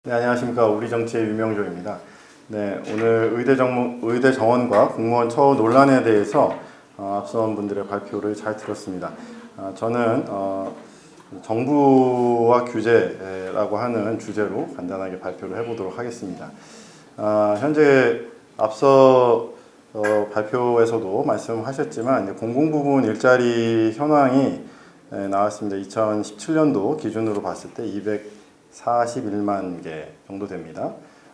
네, 안녕하십니까. 우리 정치의 유명조입니다. 네, 오늘 의대 정원과 공무원 처우 논란에 대해서 앞선 분들의 발표를 잘 들었습니다. 저는 정부와 규제라고 하는 주제로 간단하게 발표를 해보도록 하겠습니다. 현재 앞서 발표에서도 말씀하셨지만 이제 공공부문 일자리 현황이 나왔습니다. 2017년도 기준으로 봤을 때 241만 개 정도 됩니다.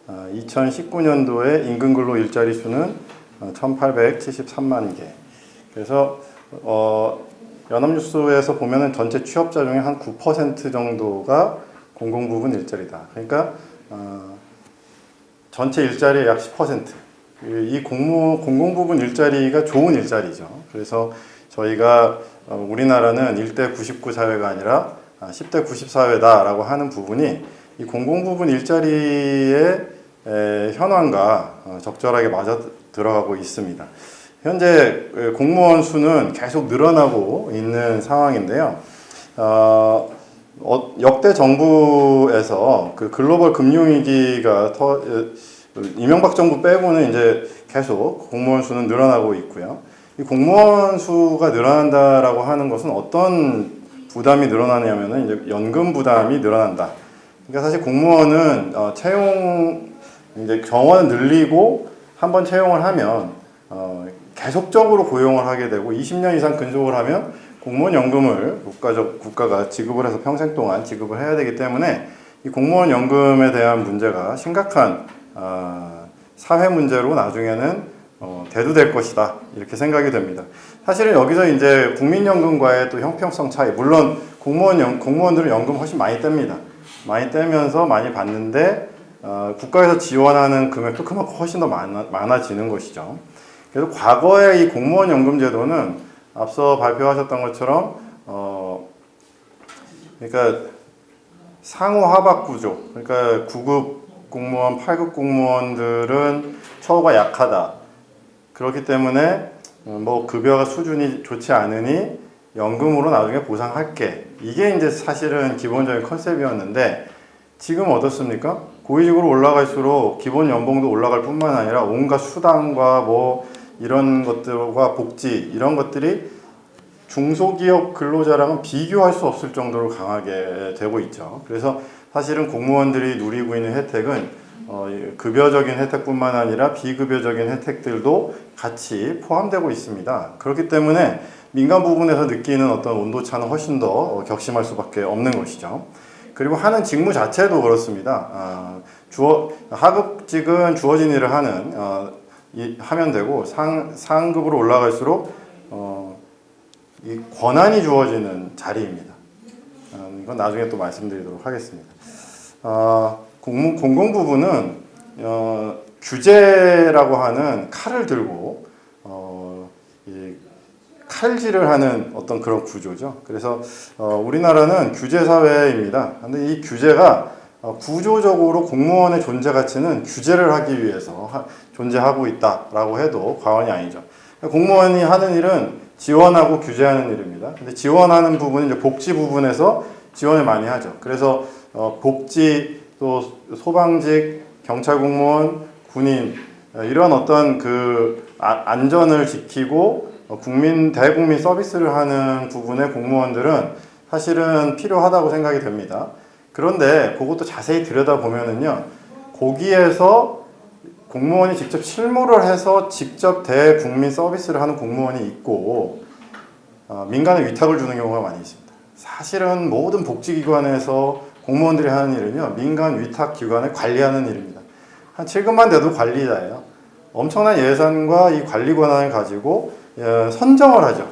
2019년도에 임금근로 일자리 수는 1873만 개. 그래서 연합뉴스에서 보면은 전체 취업자 중에 한 9% 정도가 공공부문 일자리다. 그러니까 전체 일자리의 약 10%. 이 공공부문 일자리가 좋은 일자리죠. 그래서 저희가 우리나라는 1대 99 사회가 아니라 10대 90 사회다라고 하는 부분이 이 공공부문 일자리의 현황과 적절하게 맞아 들어가고 있습니다. 현재 공무원 수는 계속 늘어나고 있는 상황인데요. 역대 정부에서 그 글로벌 금융위기가 이명박 정부 빼고는 이제 계속 공무원 수는 늘어나고 있고요. 이 공무원 수가 늘어난다라고 하는 것은 어떤 부담이 늘어나냐면은 이제 연금 부담이 늘어난다. 그러니까 사실 공무원은 이제 경원을 늘리고 한번 채용을 하면 계속적으로 고용을 하게 되고 20년 이상 근속을 하면 공무원 연금을 국가가 지급을 해서 평생 동안 지급을 해야 되기 때문에 이 공무원 연금에 대한 문제가 심각한 사회 문제로 나중에는 대두될 것이다 이렇게 생각이 됩니다. 사실은 여기서 이제 국민연금과의 또 형평성 차이, 물론 공무원들은 연금 훨씬 많이 뗍니다. 많이 떼면서 많이 받는데 국가에서 지원하는 금액도 그만큼 훨씬 더 많아지는 것이죠. 그래서 과거의 이 공무원 연금 제도는 앞서 발표하셨던 것처럼 그러니까 상호 하박 구조, 그러니까 9급 공무원, 8급 공무원들은 처우가 약하다. 그렇기 때문에 뭐 급여가 수준이 좋지 않으니 연금으로 나중에 보상할게. 이게 이제 사실은 기본적인 컨셉이었는데 지금 어떻습니까? 고위직으로 올라갈수록 기본 연봉도 올라갈 뿐만 아니라 온갖 수당과 뭐 이런 것들과 복지 이런 것들이 중소기업 근로자랑은 비교할 수 없을 정도로 강하게 되고 있죠. 그래서 사실은 공무원들이 누리고 있는 혜택은 급여적인 혜택뿐만 아니라 비급여적인 혜택들도 같이 포함되고 있습니다. 그렇기 때문에 민간 부분에서 느끼는 어떤 온도차는 훨씬 더 격심할 수밖에 없는 것이죠. 그리고 하는 직무 자체도 그렇습니다. 하급직은 주어진 일을 하면 되고 상급으로 올라갈수록 이 권한이 주어지는 자리입니다. 이건 나중에 또 말씀드리도록 하겠습니다. 공공부문은 규제라고 하는 칼을 들고 칼질을 하는 어떤 그런 구조죠. 그래서 우리나라는 규제 사회입니다. 근데 이 규제가 구조적으로 공무원의 존재 가치는 규제를 하기 위해서 존재하고 있다라고 해도 과언이 아니죠. 공무원이 하는 일은 지원하고 규제하는 일입니다. 근데 지원하는 부분은 이제 복지 부분에서 지원을 많이 하죠. 그래서 복지 또 소방직, 경찰 공무원, 군인 이런 어떤 그 안전을 지키고 대국민 서비스를 하는 부분의 공무원들은 사실은 필요하다고 생각이 됩니다. 그런데 그것도 자세히 들여다보면은요, 거기에서 공무원이 직접 실무를 해서 직접 대국민 서비스를 하는 공무원이 있고 민간에 위탁을 주는 경우가 많이 있습니다. 사실은 모든 복지기관에서 공무원들이 하는 일은요, 민간 위탁기관을 관리하는 일입니다. 한 7급만 돼도 관리자예요. 엄청난 예산과 이 관리 권한을 가지고 선정을 하죠.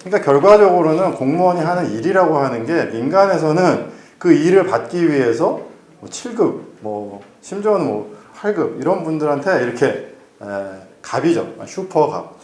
그러니까 결과적으로는 공무원이 하는 일이라고 하는 게 민간에서는 그 일을 받기 위해서 7급, 심지어는 8급 이런 분들한테 이렇게 갑이죠. 슈퍼갑.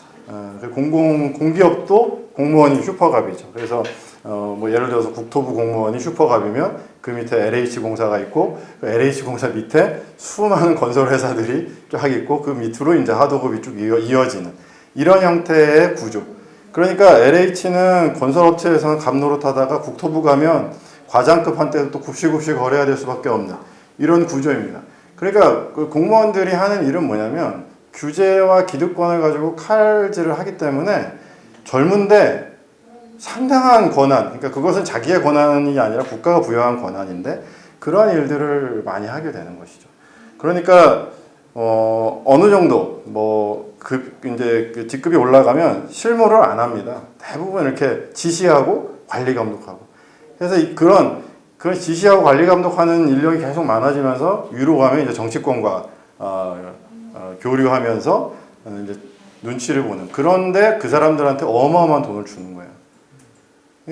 공기업도 공무원이 슈퍼갑이죠. 그래서 예를 들어서 국토부 공무원이 슈퍼갑이면 그 밑에 LH공사가 있고 그 LH공사 밑에 수많은 건설회사들이 쫙 있고 그 밑으로 이제 하도급이 쭉 이어지는 이런 형태의 구조. 그러니까 LH는 건설업체에서는 갑 노릇하다가 국토부 가면 과장급 한테도 또 굽시굽시 거려야 될 수밖에 없는 이런 구조입니다. 그러니까 그 공무원들이 하는 일은 뭐냐면 규제와 기득권을 가지고 칼질을 하기 때문에 젊은데 상당한 권한, 그러니까 그것은 자기의 권한이 아니라 국가가 부여한 권한인데 그러한 일들을 많이 하게 되는 것이죠. 그러니까 어느 정도 이제 그 직급이 올라가면 실무를 안 합니다. 대부분 이렇게 지시하고 관리 감독하고. 그래서 그런 지시하고 관리 감독하는 인력이 계속 많아지면서 위로 가면 이제 정치권과 교류하면서 이제 눈치를 보는. 그런데 그 사람들한테 어마어마한 돈을 주는 거예요.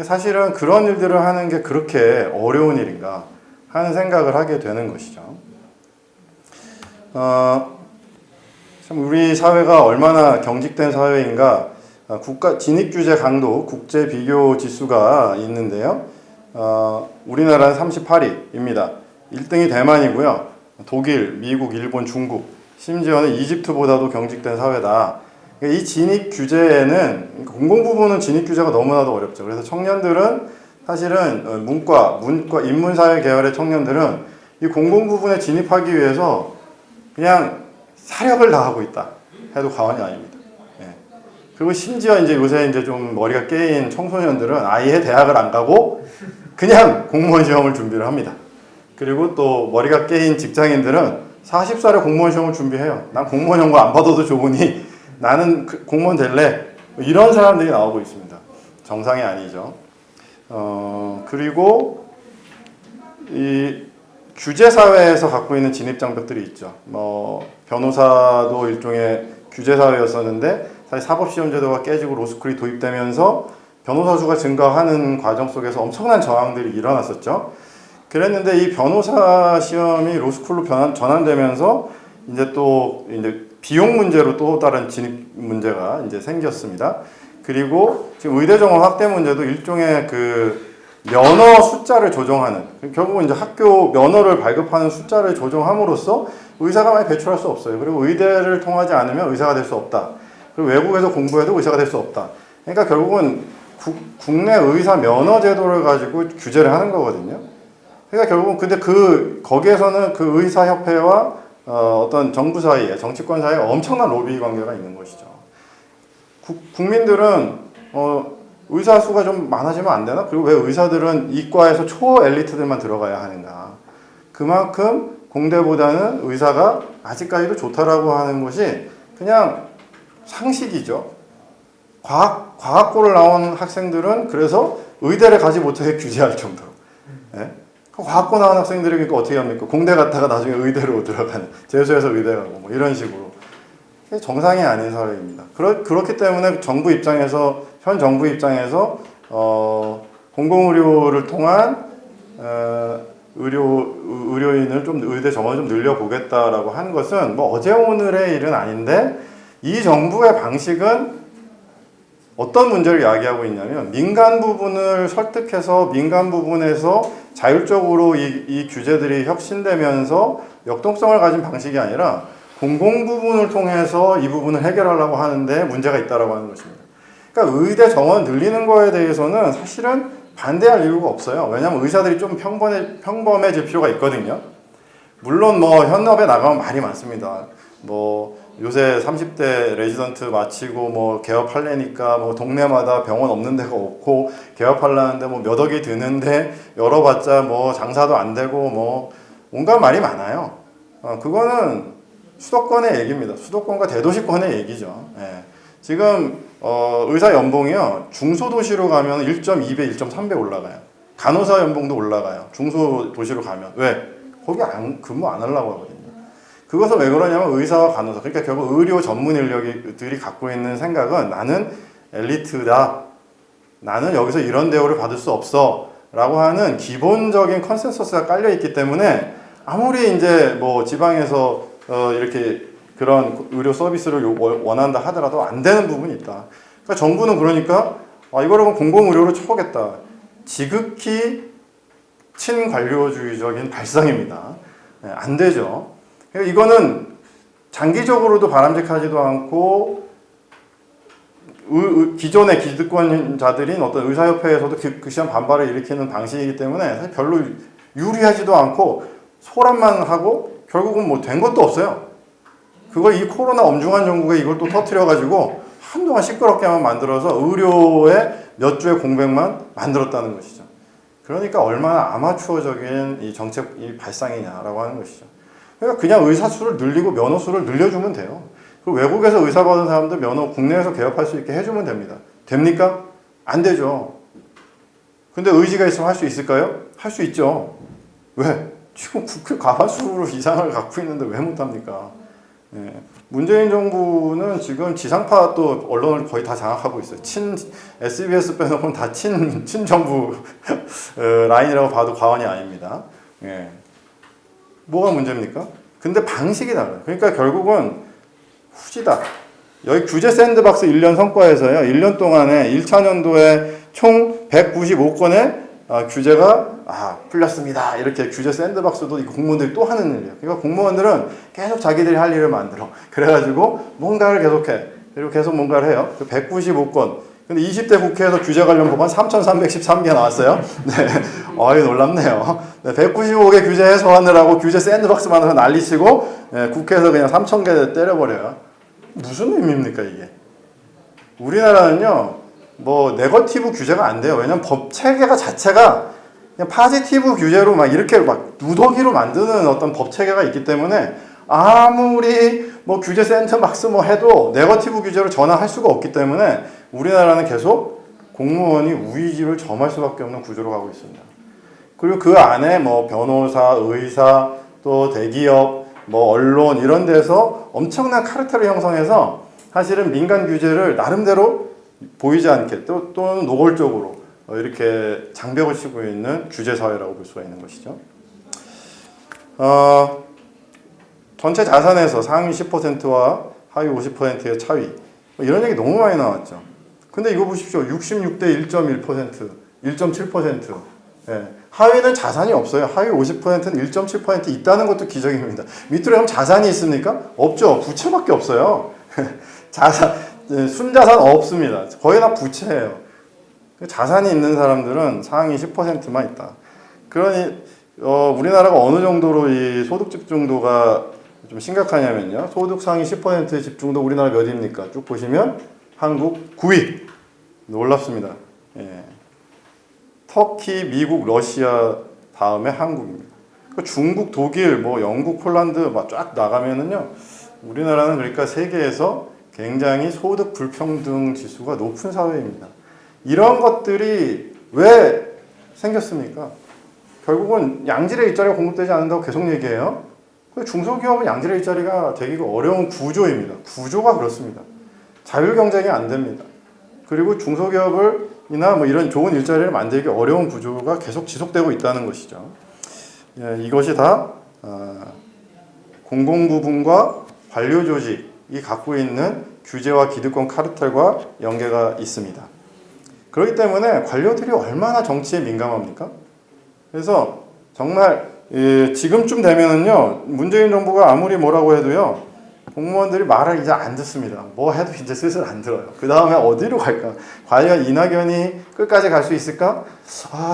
사실은 그런 일들을 하는 게 그렇게 어려운 일인가 하는 생각을 하게 되는 것이죠. 참 우리 사회가 얼마나 경직된 사회인가. 국가 진입 규제 강도 국제 비교 지수가 있는데요. 우리나라는 38위입니다. 1등이 대만이고요. 독일, 미국, 일본, 중국, 심지어는 이집트보다도 경직된 사회다. 이 진입 규제에는 공공 부분은 진입 규제가 너무나도 어렵죠. 그래서 청년들은 사실은 문과, 인문사회 계열의 청년들은 이 공공 부분에 진입하기 위해서 그냥 사력을 다하고 있다 해도 과언이 아닙니다. 예. 그리고 심지어 이제 요새 이제 좀 머리가 깨인 청소년들은 아예 대학을 안 가고 그냥 공무원 시험을 준비를 합니다. 그리고 또 머리가 깨인 직장인들은 40살에 공무원 시험을 준비해요. 난 공무원 연구 안 받아도 좋으니 나는 공무원 될래. 이런 사람들이 나오고 있습니다. 정상이 아니죠. 그리고 이 규제 사회에서 갖고 있는 진입 장벽들이 있죠. 변호사도 일종의 규제 사회였었는데 사실 사법시험 제도가 깨지고 로스쿨이 도입되면서 변호사 수가 증가하는 과정 속에서 엄청난 저항들이 일어났었죠. 그랬는데 이 변호사 시험이 로스쿨로 전환되면서 이제 비용 문제로 또 다른 진입 문제가 이제 생겼습니다. 그리고 지금 의대 정원 확대 문제도 일종의 그 면허 숫자를 조정하는, 결국은 이제 학교 면허를 발급하는 숫자를 조정함으로써 의사가 많이 배출할 수 없어요. 그리고 의대를 통하지 않으면 의사가 될 수 없다. 그리고 외국에서 공부해도 의사가 될 수 없다. 그러니까 결국은 국내 의사 면허 제도를 가지고 규제를 하는 거거든요. 그러니까 결국은 근데 거기에서는 그 의사협회와 어떤 정부 사이에, 정치권 사이에 엄청난 로비 관계가 있는 것이죠. 국민들은 의사 수가 좀 많아지면 안 되나? 그리고 왜 의사들은 이과에서 초 엘리트들만 들어가야 하는가? 그만큼 공대보다는 의사가 아직까지도 좋다라고 하는 것이 그냥 상식이죠. 과학고를 나온 학생들은 그래서 의대를 가지 못하게 규제할 정도로. 네? 과학고 나온 학생들이 그러니까 어떻게 합니까? 공대 갔다가 나중에 의대로 들어가는, 재수해서 의대 가고 뭐 이런 식으로. 정상이 아닌 사회입니다. 그렇기 때문에 현 정부 입장에서 공공의료를 통한 의료인을 의대 정원을 좀 늘려보겠다라고 한 것은 어제 오늘의 일은 아닌데, 이 정부의 방식은 어떤 문제를 야기하고 있냐면, 민간 부분을 설득해서 민간 부분에서 자율적으로 이 규제들이 혁신되면서 역동성을 가진 방식이 아니라 공공 부분을 통해서 이 부분을 해결하려고 하는데 문제가 있다라고 하는 것입니다. 그러니까 의대 정원 늘리는 거에 대해서는 사실은 반대할 이유가 없어요. 왜냐하면 의사들이 좀 평범해질 필요가 있거든요. 물론 현업에 나가면 말이 많습니다. 요새 30대 레지던트 마치고 개업하려니까 동네마다 병원 없는 데가 없고, 개업하려는데 몇 억이 드는데 열어봤자 장사도 안 되고 온갖 말이 많아요. 그거는 수도권의 얘기입니다. 수도권과 대도시권의 얘기죠. 예. 지금 의사 연봉이요, 중소도시로 가면 1.2배, 1.3배 올라가요. 간호사 연봉도 올라가요. 중소도시로 가면. 왜? 거기 근무 안 하려고 하거든요. 그것은 왜 그러냐면 의사와 간호사, 그러니까 결국 의료 전문 인력들이 갖고 있는 생각은 나는 엘리트다, 나는 여기서 이런 대우를 받을 수 없어 라고 하는 기본적인 컨센서스가 깔려 있기 때문에, 아무리 이제 지방에서 이렇게 그런 의료 서비스를 원한다 하더라도 안 되는 부분이 있다. 그러니까 정부는 이거를 공공의료로 쳐보겠다. 지극히 친관료주의적인 발상입니다. 안 되죠. 그러니까 이거는 장기적으로도 바람직하지도 않고, 기존의 기득권자들인 어떤 의사협회에서도 극심한 반발을 일으키는 방식이기 때문에 사실 별로 유리하지도 않고 소란만 하고 결국은 뭐 된 것도 없어요. 그걸 이 코로나 엄중한 정국에 이걸 또 터트려가지고 한동안 시끄럽게만 만들어서 의료의 몇 주의 공백만 만들었다는 것이죠. 그러니까 얼마나 아마추어적인 이 정책이 발상이냐라고 하는 것이죠. 그러니까 그냥 의사 수를 늘리고 면허 수를 늘려주면 돼요. 그리고 외국에서 의사 받은 사람들 면허 국내에서 개업할 수 있게 해주면 됩니다. 됩니까? 안 되죠. 근데 의지가 있으면 할 수 있을까요? 할 수 있죠. 왜? 지금 국회 과반수로 이상을 갖고 있는데 왜 못합니까? 예. 문재인 정부는 지금 지상파 또 언론을 거의 다 장악하고 있어요. SBS 빼놓고는 다 친정부 라인이라고 봐도 과언이 아닙니다. 예. 뭐가 문제입니까? 근데 방식이 달라요. 그러니까 결국은 후지다. 여기 규제 샌드박스 1년 성과에서요. 1년 동안에 1차년도에 총 195건의 규제가 풀렸습니다. 이렇게 규제 샌드박스도 이 공무원들이 또 하는 일이에요. 그러니까 공무원들은 계속 자기들이 할 일을 만들어. 그래가지고 뭔가를 계속해. 그리고 계속 뭔가를 해요. 195건. 근데 20대 국회에서 규제 관련 법안 3,313개 나왔어요. 네. 놀랍네요. 네, 195개 규제 해소하느라고 규제 샌드박스 만들어서 난리치고, 네, 국회에서 그냥 3,000개 때려버려요. 무슨 의미입니까, 이게? 우리나라는요, 뭐, 네거티브 규제가 안 돼요. 왜냐면 법 체계가 자체가 그냥 파지티브 규제로 막 이렇게 막 누더기로 만드는 어떤 법 체계가 있기 때문에 아무리 뭐 규제 샌드박스 뭐 해도 네거티브 규제로 전환할 수가 없기 때문에 우리나라는 계속 공무원이 우위지를 점할 수밖에 없는 구조로 가고 있습니다. 그리고 그 안에 뭐 변호사, 의사, 또 대기업, 뭐 언론 이런 데서 엄청난 카르텔을 형성해서 사실은 민간 규제를 나름대로 보이지 않게 또는 노골적으로 이렇게 장벽을 치고 있는 규제 사회라고 볼 수가 있는 것이죠. 전체 자산에서 상위 10%와 하위 50%의 차위 이런 얘기 너무 많이 나왔죠. 근데 이거 보십시오. 66대 1.1%, 1.7%. 예. 하위는 자산이 없어요. 하위 50%는 1.7% 있다는 것도 기적입니다. 밑으로 가면 자산이 있습니까? 없죠. 부채밖에 없어요. 순자산 없습니다. 거의 다 부채예요. 자산이 있는 사람들은 상위 10%만 있다. 그러니 우리나라가 어느 정도로 이 소득 집중도가 좀 심각하냐면요. 소득 상위 10%의 집중도 우리나라 몇입니까? 쭉 보시면 한국 9위. 놀랍습니다. 예. 터키, 미국, 러시아 다음에 한국입니다. 중국, 독일, 뭐 영국, 폴란드 막 쫙 나가면은요. 우리나라는 그러니까 세계에서 굉장히 소득 불평등 지수가 높은 사회입니다. 이런 것들이 왜 생겼습니까? 결국은 양질의 일자리가 공급되지 않는다고 계속 얘기해요. 중소기업은 양질의 일자리가 되기가 어려운 구조입니다. 구조가 그렇습니다. 자율경쟁이 안 됩니다. 그리고 중소기업이나 뭐 이런 좋은 일자리를 만들기 어려운 구조가 계속 지속되고 있다는 것이죠. 예, 이것이 다 공공부문과 관료조직이 갖고 있는 규제와 기득권 카르텔과 연계가 있습니다. 그렇기 때문에 관료들이 얼마나 정치에 민감합니까? 그래서 정말 지금쯤 되면은요, 문재인 정부가 아무리 뭐라고 해도요, 공무원들이 말을 이제 안 듣습니다. 뭐 해도 이제 슬슬 안 들어요. 그 다음에 어디로 갈까? 과연 이낙연이 끝까지 갈 수 있을까?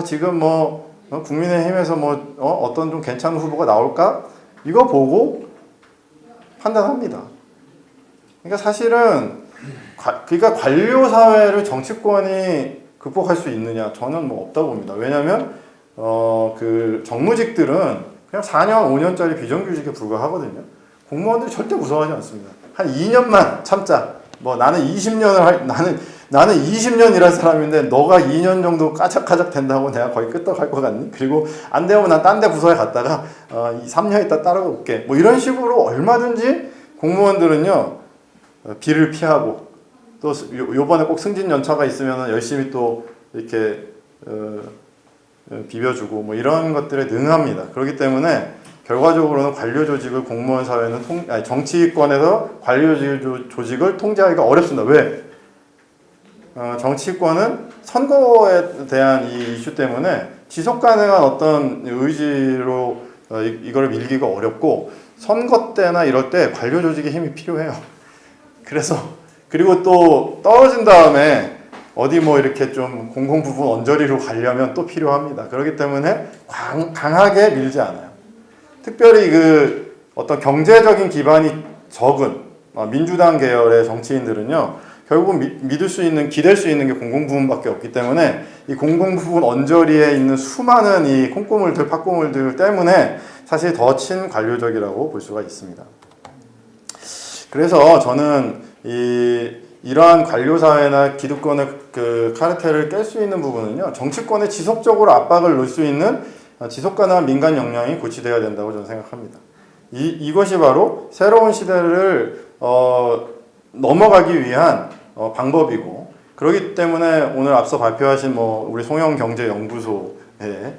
지금 뭐 국민의힘에서 뭐 어떤 좀 괜찮은 후보가 나올까? 이거 보고 판단합니다. 그러니까 사실은 그러니까 관료 사회를 정치권이 극복할 수 있느냐? 저는 뭐 없다고 봅니다. 왜냐하면 그 정무직들은 그냥 4년, 5년짜리 비정규직에 불과하거든요. 공무원들이 절대 무서워하지 않습니다. 한 2년만 참자. 뭐 나는 20년을 나는 20년 일할 사람인데 너가 2년 정도 까작까작 된다고 내가 거의 끄떡할 것 같니? 그리고 안 되면 난 딴 데 부서에 갔다가 3년 있다 따라가 올게. 뭐 이런 식으로 얼마든지 공무원들은요. 비를 피하고 또 요번에 꼭 승진 연차가 있으면 열심히 또 이렇게 비벼주고 뭐 이런 것들에 능합니다. 그렇기 때문에 결과적으로는 관료 조직을 공무원 사회는 정치권에서 관료 조직을 통제하기가 어렵습니다. 왜? 정치권은 선거에 대한 이 이슈 때문에 지속 가능한 어떤 의지로 이걸 밀기가 어렵고 선거 때나 이럴 때 관료 조직의 힘이 필요해요. 그리고 또 떨어진 다음에 어디 뭐 이렇게 좀 공공부문 언저리로 가려면 또 필요합니다. 그렇기 때문에 강하게 밀지 않아요. 특별히 그 어떤 경제적인 기반이 적은 민주당 계열의 정치인들은요, 결국은 믿을 수 있는, 기댈 수 있는 게 공공부문밖에 없기 때문에 이 공공부문 언저리에 있는 수많은 이 콩고물들, 팥고물들 때문에 사실 더 친관료적이라고 볼 수가 있습니다. 그래서 저는 이러한 관료사회나 기득권의 그 카르텔을 깰 수 있는 부분은요, 정치권에 지속적으로 압박을 넣을 수 있는 지속 가능한 민간 역량이 고취되어야 된다고 저는 생각합니다. 이것이 바로 새로운 시대를 넘어가기 위한 방법이고, 그렇기 때문에 오늘 앞서 발표하신 우리 송영경제연구소의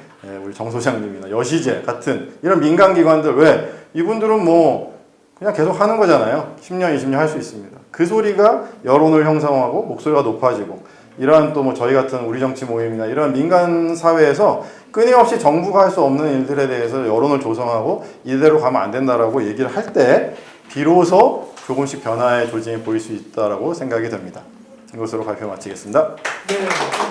우리 정 소장님이나 여시제 같은 이런 민간 기관들, 왜 이분들은 그냥 계속 하는 거잖아요. 10년, 20년 할 수 있습니다. 그 소리가 여론을 형성하고 목소리가 높아지고, 이러한 또 저희 같은 우리 정치 모임이나 이런 민간 사회에서 끊임없이 정부가 할 수 없는 일들에 대해서 여론을 조성하고 이대로 가면 안 된다라고 얘기를 할 때 비로소 조금씩 변화의 조짐이 보일 수 있다라고 생각이 됩니다. 이것으로 발표 마치겠습니다. 네.